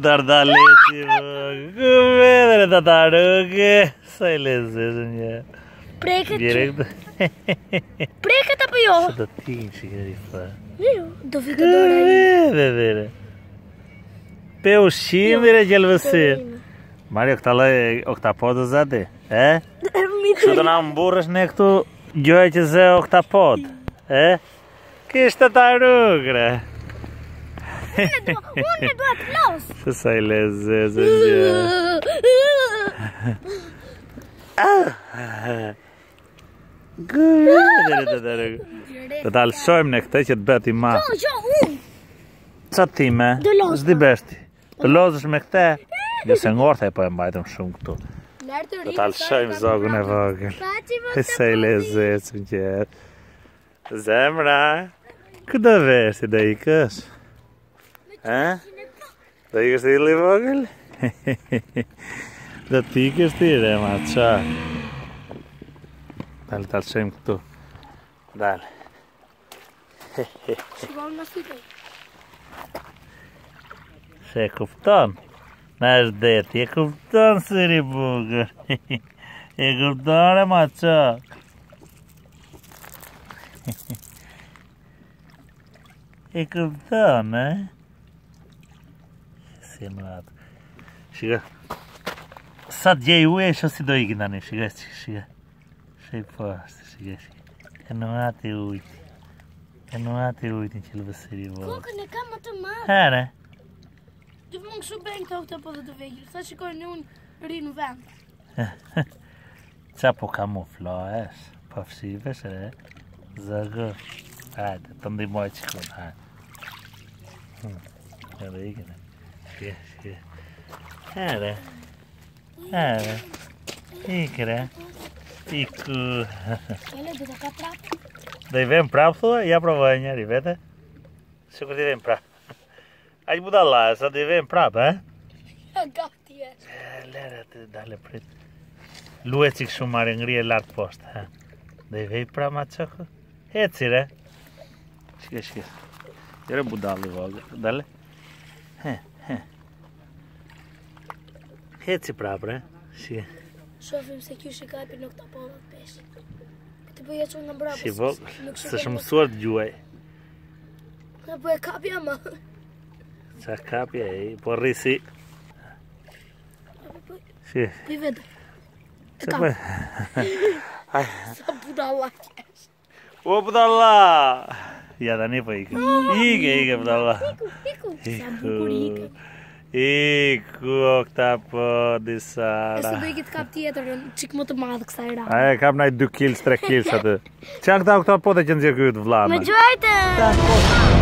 tardaleci, vedere tatarughe, sa I lezesh një. Preket. Direkt. Preket apo jo? Sa do t'in që këri fa. Jo, do vi të dora. Vedere. Pe ushqim vire gjelvësir. Mario, këta loj oktapodë zati, e? Që do na mburësh ne këtu gjoj që ze oktapod, e? Kishtë të rrugre. Unë do të los. Që sa I lezes një. Do të alëshojmë në këtë që të bëti ma. Jo, unë. Qa time? Do lozë. Zdi beshti. Do lozësh me këte? Nëse ngorte po e mbajtëm shumë këtu. Do të alëshojmë zogun e vogël. Sa I lezes një. Zemra, këtë veshti do ikësh? Do ikësh të ili vogël? Do t'ikësh t'i ma qa. Dalë të alëshojmë këtu. Dalë. Shikon në sipër. Se kupton? Në është deti, e kupton sëri bugër. E kupton e ma qak. E kupton, e? Si në atë. Shika. Sa t'gjej uje, shë si do ikin tani, shika, shika. Shej poshtë, shika. E në atë ujti. E në atë ujti që lëvësiri vogë. Kokën e kam më të madhe. Here. Dë më këshu bëjnë këto këtë po dhe të vejgjë. Sa shikoj në unë rinë vend. Qa po kamuflohesh? Po fshivesh, e? Zëgë. Hajde, të ndimoj që kënë, hajde. Edhe ikene. Shke, shke. Here. Here. Ikre. Iku. Kjele, dhe të ka prapë. Do I vem prap, thua? Ja provoj njeri, vete? Sikur t'i vem prap. Aq budalla, sa t'i vem prap, e? Ja, gati e. Lere, të dale prit. Luet që këshu marrë ngrije lartë poshtë, he? Do I vej prap ma qëku? Heci, re? Shke, shke. Jere budalli vogë, dale. He. Heci prap, re? Shke. Shofim se kjo shikaj për nuk të apollat pesh. Këtë bëja që në mbrabës. Shke vogë, së shumë mësuar të gjuaj. Në bëja kapja ma. Qa kapja e, po rrisi. Shke. Pi vetë. Qa bëj? Sa budalla kesh. O budalla! Ja tani po ike. Ike budalla. Iku. Sa bukur ike. Iku oktapodi E Sara. se do i këtë kap tjetër, qik më të madhë kësa i ra. Aje, kam naj 2 kg, 3 kg atë. Qa këta oktapodi që nëzirë këtë vlame? Me gjojtë!